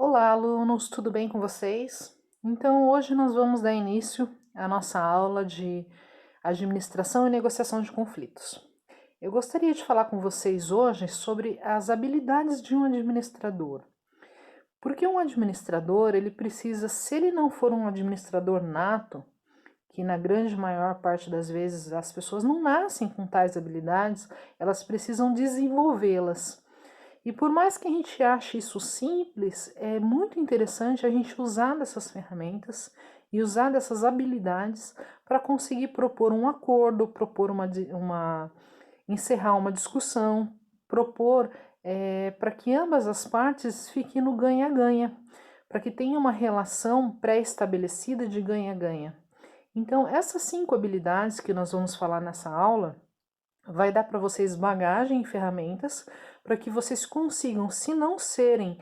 Olá, alunos, tudo bem com vocês? Então, hoje nós vamos dar início à nossa aula de administração e negociação de conflitos. Eu gostaria de falar com vocês hoje sobre as habilidades de um administrador. Porque um administrador, ele precisa, se ele não for um administrador nato, que na grande maior parte das vezes as pessoas não nascem com tais habilidades, elas precisam desenvolvê-las. E por mais que a gente ache isso simples, é muito interessante a gente usar dessas ferramentas e usar dessas habilidades para conseguir propor um acordo, encerrar uma discussão, propor para que ambas as partes fiquem no ganha-ganha, para que tenha uma relação pré-estabelecida de ganha-ganha. Então, essas 5 habilidades que nós vamos falar nessa aula vai dar para vocês bagagem e ferramentas para que vocês consigam, se não serem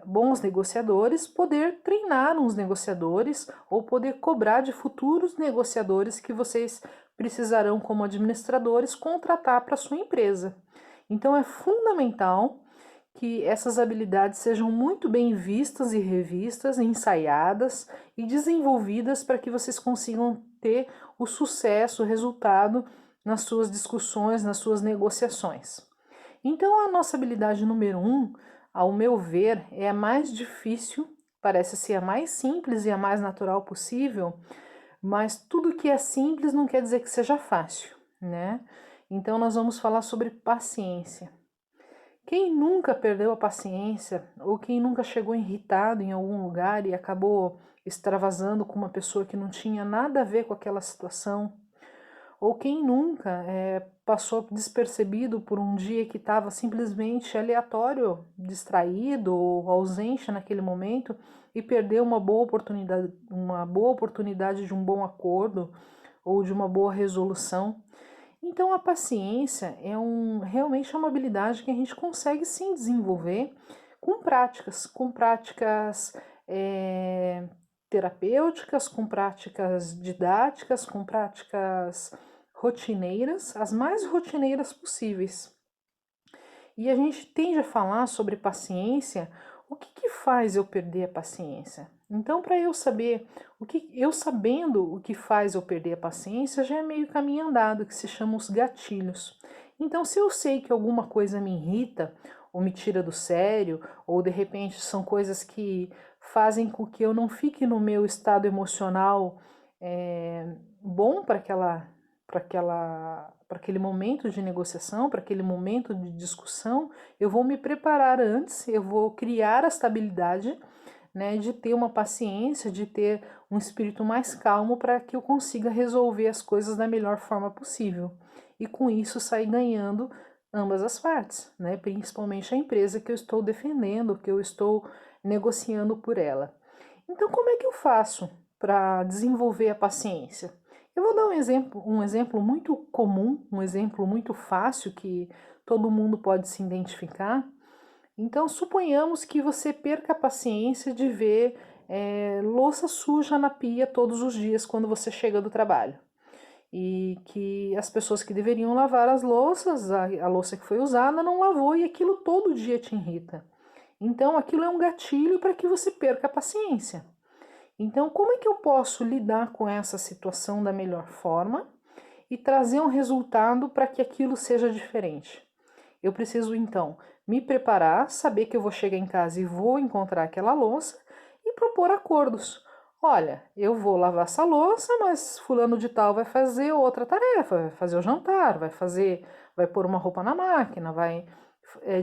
bons negociadores, poder treinar uns negociadores ou poder cobrar de futuros negociadores que vocês precisarão, como administradores, contratar para sua empresa. Então, é fundamental que essas habilidades sejam muito bem vistas e revistas, ensaiadas e desenvolvidas para que vocês consigam ter o sucesso, o resultado nas suas discussões, nas suas negociações. Então, a nossa habilidade número 1, ao meu ver, é a mais difícil, parece ser a mais simples e a mais natural possível, mas tudo que é simples não quer dizer que seja fácil, né? Então, nós vamos falar sobre paciência. Quem nunca perdeu a paciência ou quem nunca chegou irritado em algum lugar e acabou extravasando com uma pessoa que não tinha nada a ver com aquela situação, ou quem nunca passou despercebido por um dia que estava simplesmente aleatório, distraído ou ausente naquele momento e perdeu uma boa oportunidade de um bom acordo ou de uma boa resolução. Então a paciência realmente é uma habilidade que a gente consegue sim desenvolver com práticas terapêuticas, com práticas didáticas, com práticas rotineiras, as mais rotineiras possíveis. E a gente tende a falar sobre paciência, o que faz eu perder a paciência? Então, para eu saber, sabendo o que faz eu perder a paciência, já é meio caminho andado, que se chama os gatilhos. Então, se eu sei que alguma coisa me irrita, ou me tira do sério, ou de repente são coisas que fazem com que eu não fique no meu estado emocional bom para aquele momento de negociação, para aquele momento de discussão, eu vou me preparar antes, eu vou criar a estabilidade, né, de ter uma paciência, de ter um espírito mais calmo para que eu consiga resolver as coisas da melhor forma possível. E com isso sair ganhando ambas as partes, né, principalmente a empresa que eu estou defendendo, que eu estou negociando por ela. Então, como é que eu faço para desenvolver a paciência? Eu vou dar um exemplo muito comum, um exemplo muito fácil que todo mundo pode se identificar. Então, suponhamos que você perca a paciência de ver louça suja na pia todos os dias quando você chega do trabalho. E que as pessoas que deveriam lavar as louças, a louça que foi usada, não lavou e aquilo todo dia te irrita. Então, aquilo é um gatilho para que você perca a paciência. Então, como é que eu posso lidar com essa situação da melhor forma e trazer um resultado para que aquilo seja diferente? Eu preciso, então, me preparar, saber que eu vou chegar em casa e vou encontrar aquela louça e propor acordos. Olha, eu vou lavar essa louça, mas fulano de tal vai fazer outra tarefa, vai fazer o jantar, vai pôr uma roupa na máquina, vai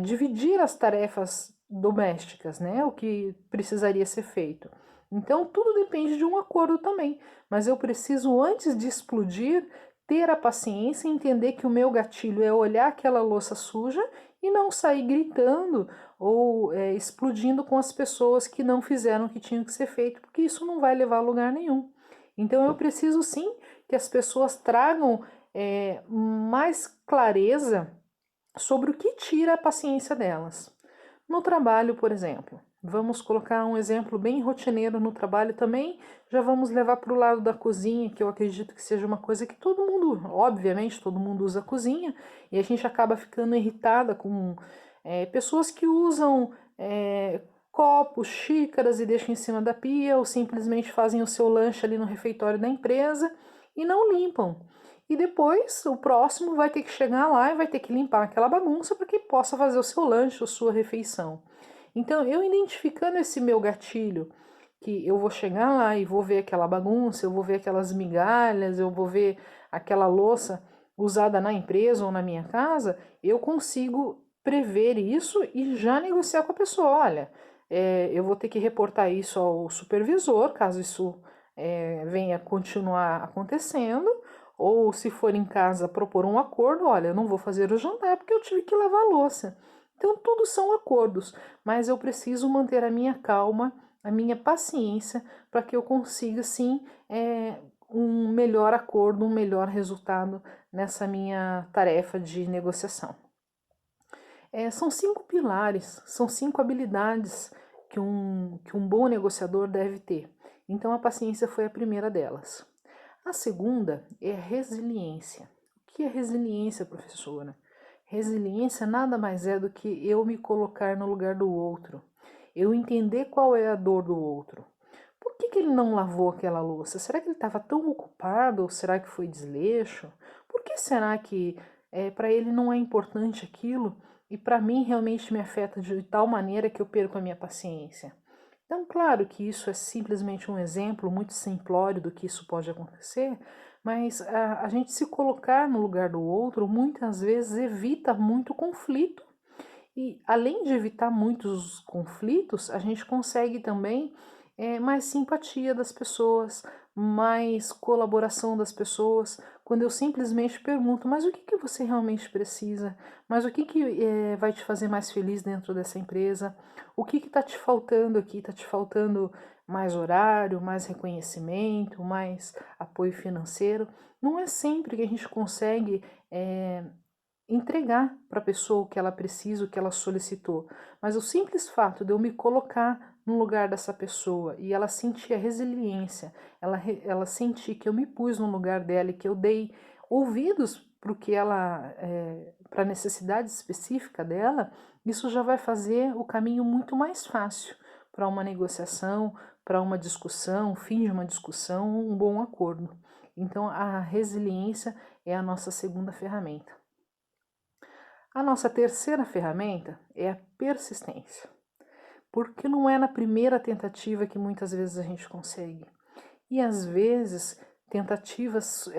dividir as tarefas domésticas, né? O que precisaria ser feito. Então, tudo depende de um acordo também, mas eu preciso, antes de explodir, ter a paciência e entender que o meu gatilho é olhar aquela louça suja e não sair gritando ou explodindo com as pessoas que não fizeram o que tinha que ser feito, porque isso não vai levar a lugar nenhum. Então, eu preciso sim que as pessoas tragam mais clareza sobre o que tira a paciência delas. No trabalho, por exemplo, vamos colocar um exemplo bem rotineiro no trabalho também, já vamos levar para o lado da cozinha, que eu acredito que seja uma coisa que todo mundo, obviamente, todo mundo usa a cozinha, e a gente acaba ficando irritada com pessoas que usam copos, xícaras e deixam em cima da pia, ou simplesmente fazem o seu lanche ali no refeitório da empresa e não limpam. E depois o próximo vai ter que chegar lá e vai ter que limpar aquela bagunça para que possa fazer o seu lanche ou sua refeição. Então, eu identificando esse meu gatilho, que eu vou chegar lá e vou ver aquela bagunça, eu vou ver aquelas migalhas, eu vou ver aquela louça usada na empresa ou na minha casa, eu consigo prever isso e já negociar com a pessoa. Olha, eu vou ter que reportar isso ao supervisor, caso isso venha continuar acontecendo, ou se for em casa propor um acordo, olha, eu não vou fazer o jantar porque eu tive que lavar a louça. Então, tudo são acordos, mas eu preciso manter a minha calma, a minha paciência, para que eu consiga, sim, um melhor acordo, um melhor resultado nessa minha tarefa de negociação. São 5 pilares, são 5 habilidades que um bom negociador deve ter. Então, a paciência foi a primeira delas. A segunda é a resiliência. O que é resiliência, professora? Resiliência nada mais é do que eu me colocar no lugar do outro, eu entender qual é a dor do outro. Por que ele não lavou aquela louça? Será que ele estava tão ocupado ou será que foi desleixo? Por que será que para ele não é importante aquilo e para mim realmente me afeta de tal maneira que eu perco a minha paciência? Então, claro que isso é simplesmente um exemplo muito simplório do que isso pode acontecer, mas a gente se colocar no lugar do outro muitas vezes evita muito conflito. E além de evitar muitos conflitos, a gente consegue também mais simpatia das pessoas, mais colaboração das pessoas, quando eu simplesmente pergunto, mas o que você realmente precisa? Mas o que vai te fazer mais feliz dentro dessa empresa? O que está te faltando aqui? Está te faltando mais horário, mais reconhecimento, mais apoio financeiro? Não é sempre que a gente consegue entregar para a pessoa o que ela precisa, o que ela solicitou. Mas o simples fato de eu me colocar no lugar dessa pessoa e ela sentir a resiliência, ela sentir que eu me pus no lugar dela e que eu dei ouvidos para o que ela, para a necessidade específica dela, isso já vai fazer o caminho muito mais fácil para uma negociação, para uma discussão, o fim de uma discussão, um bom acordo. Então, a resiliência é a nossa segunda ferramenta. A nossa terceira ferramenta é a persistência, porque não é na primeira tentativa que muitas vezes a gente consegue. E às vezes tentativas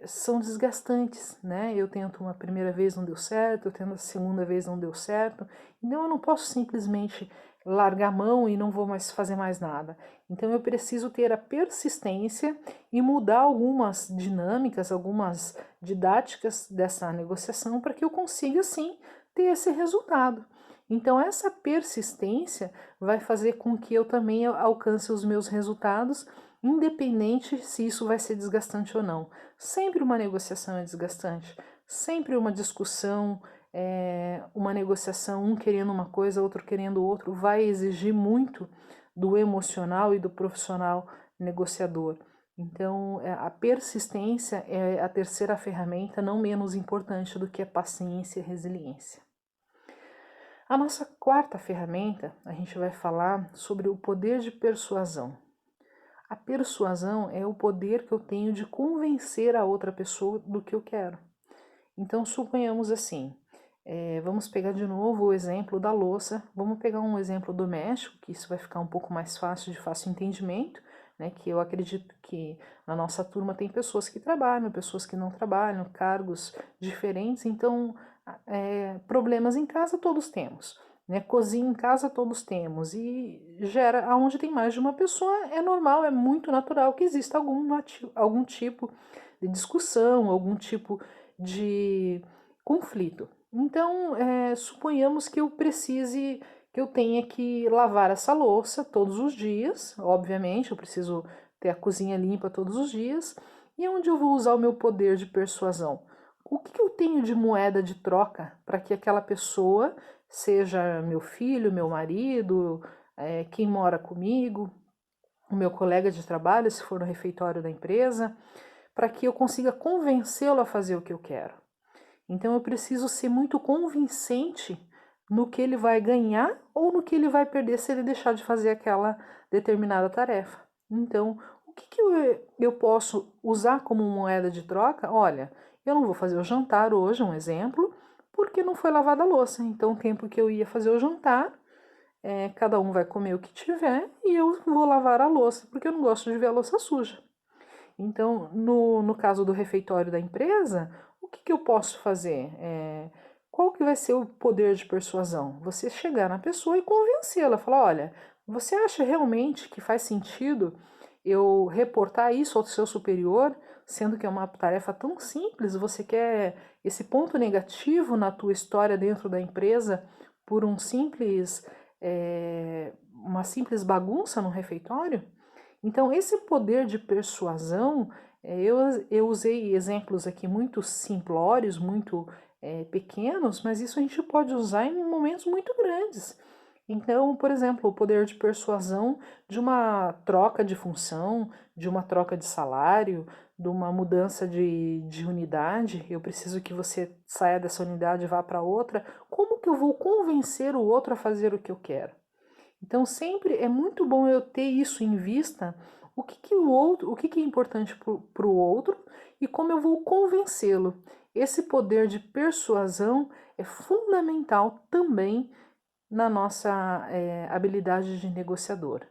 são desgastantes, né? Eu tento uma primeira vez, não deu certo, eu tento a segunda vez, não deu certo. Então eu não posso simplesmente largar a mão e não vou mais fazer mais nada. Então eu preciso ter a persistência e mudar algumas dinâmicas, algumas didáticas dessa negociação para que eu consiga sim ter esse resultado. Então essa persistência vai fazer com que eu também alcance os meus resultados, independente se isso vai ser desgastante ou não. Sempre uma negociação é desgastante, sempre uma discussão, uma negociação, um querendo uma coisa, outro querendo outro, vai exigir muito do emocional e do profissional negociador. Então, a persistência é a terceira ferramenta, não menos importante do que a paciência e a resiliência. A nossa quarta ferramenta, a gente vai falar sobre o poder de persuasão. A persuasão é o poder que eu tenho de convencer a outra pessoa do que eu quero. Então, suponhamos assim, vamos pegar de novo o exemplo da louça, vamos pegar um exemplo doméstico, que isso vai ficar um pouco mais fácil, de fácil entendimento, né, que eu acredito que na nossa turma tem pessoas que trabalham, pessoas que não trabalham, cargos diferentes, então problemas em casa todos temos. Né? Cozinha em casa todos temos e gera, aonde tem mais de uma pessoa, é normal, é muito natural que exista algum tipo de discussão, algum tipo de conflito. Então, suponhamos que eu tenha que lavar essa louça todos os dias, obviamente, eu preciso ter a cozinha limpa todos os dias, e onde eu vou usar o meu poder de persuasão? O que eu tenho de moeda de troca para que aquela pessoa, seja meu filho, meu marido, quem mora comigo, o meu colega de trabalho, se for no refeitório da empresa, para que eu consiga convencê-lo a fazer o que eu quero. Então eu preciso ser muito convincente no que ele vai ganhar ou no que ele vai perder se ele deixar de fazer aquela determinada tarefa. Então, o que eu posso usar como moeda de troca? Olha, eu não vou fazer o jantar hoje, um exemplo, porque não foi lavada a louça. Então, o tempo que eu ia fazer o jantar, cada um vai comer o que tiver e eu vou lavar a louça, porque eu não gosto de ver a louça suja. Então, no caso do refeitório da empresa, o que eu posso fazer? Qual que vai ser o poder de persuasão? Você chegar na pessoa e convencê-la, falar, olha, você acha realmente que faz sentido eu reportar isso ao seu superior, sendo que é uma tarefa tão simples, você quer esse ponto negativo na tua história dentro da empresa por uma simples bagunça no refeitório? Então, esse poder de persuasão, eu usei exemplos aqui muito simplórios, muito pequenos, mas isso a gente pode usar em momentos muito grandes. Então, por exemplo, o poder de persuasão de uma troca de função, de uma troca de salário, de uma mudança de unidade, eu preciso que você saia dessa unidade e vá para outra. Como que eu vou convencer o outro a fazer o que eu quero? Então, sempre é muito bom eu ter isso em vista, o que é importante para o outro e como eu vou convencê-lo. Esse poder de persuasão é fundamental também na nossa habilidade de negociador.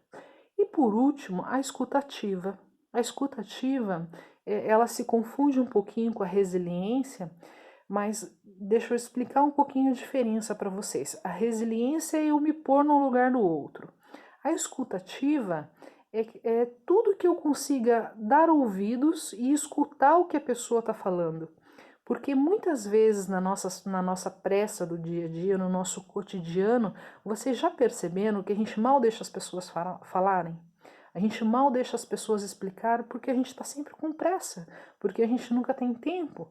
E por último, a escutativa. A escutativa, ela se confunde um pouquinho com a resiliência, mas deixa eu explicar um pouquinho a diferença para vocês. A resiliência é eu me pôr no lugar do outro. A escutativa é tudo que eu consiga dar ouvidos e escutar o que a pessoa está falando. Porque muitas vezes na nossa pressa do dia a dia, no nosso cotidiano, vocês já perceberam que a gente mal deixa as pessoas falarem? A gente mal deixa as pessoas explicar porque a gente está sempre com pressa, porque a gente nunca tem tempo.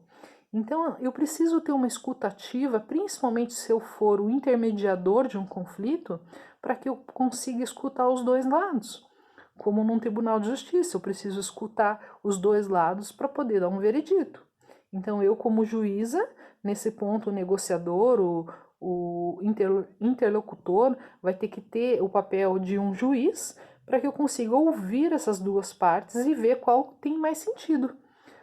Então, eu preciso ter uma escuta ativa, principalmente se eu for o intermediador de um conflito, para que eu consiga escutar os dois lados. Como num tribunal de justiça, eu preciso escutar os dois lados para poder dar um veredito. Então, eu, como juíza, nesse ponto, o negociador, o interlocutor, vai ter que ter o papel de um juiz para que eu consiga ouvir essas duas partes e ver qual tem mais sentido.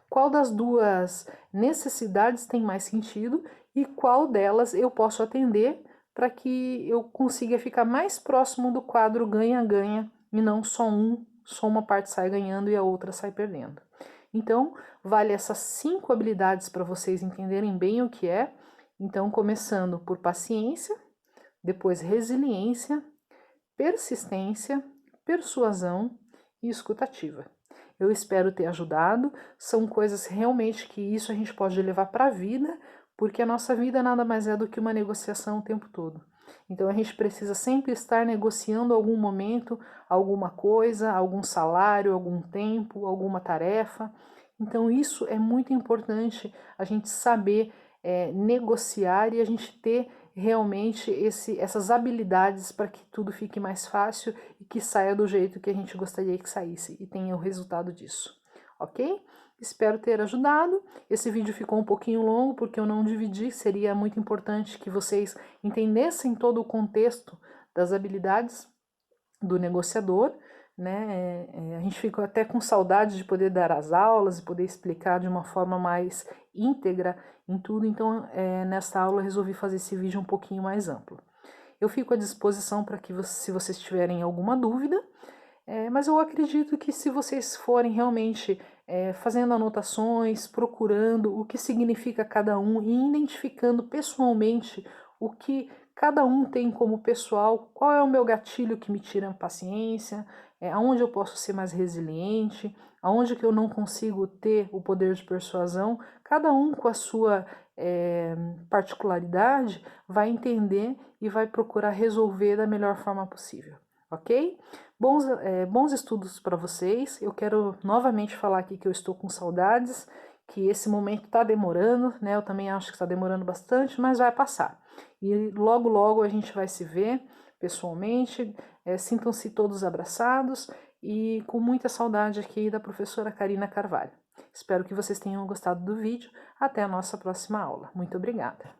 Qual das duas necessidades tem mais sentido e qual delas eu posso atender para que eu consiga ficar mais próximo do quadro ganha-ganha e não só uma parte sai ganhando e a outra sai perdendo. Então, vale essas 5 habilidades para vocês entenderem bem o que é. Então, começando por paciência, depois resiliência, persistência, persuasão e escutativa. Eu espero ter ajudado. São coisas realmente que isso a gente pode levar para a vida, porque a nossa vida nada mais é do que uma negociação o tempo todo. Então a gente precisa sempre estar negociando algum momento, alguma coisa, algum salário, algum tempo, alguma tarefa. Então isso é muito importante a gente saber negociar e a gente ter realmente essas habilidades para que tudo fique mais fácil e que saia do jeito que a gente gostaria que saísse e tenha o resultado disso, ok? Espero ter ajudado. Esse vídeo ficou um pouquinho longo porque eu não dividi, seria muito importante que vocês entendessem todo o contexto das habilidades do negociador, né? A gente ficou até com saudade de poder dar as aulas e poder explicar de uma forma mais íntegra em tudo, então nesta aula eu resolvi fazer esse vídeo um pouquinho mais amplo. Eu fico à disposição para que se vocês tiverem alguma dúvida, mas eu acredito que se vocês forem realmente fazendo anotações, procurando o que significa cada um e identificando pessoalmente o que cada um tem como pessoal, qual é o meu gatilho que me tira a paciência, aonde eu posso ser mais resiliente, aonde que eu não consigo ter o poder de persuasão, cada um com a sua particularidade vai entender e vai procurar resolver da melhor forma possível, ok? Bons estudos para vocês. Eu quero novamente falar aqui que eu estou com saudades, que esse momento está demorando, né? Eu também acho que está demorando bastante, mas vai passar. E logo, logo a gente vai se ver pessoalmente. Sintam-se todos abraçados e com muita saudade aqui da professora Karina Carvalho. Espero que vocês tenham gostado do vídeo. Até a nossa próxima aula. Muito obrigada!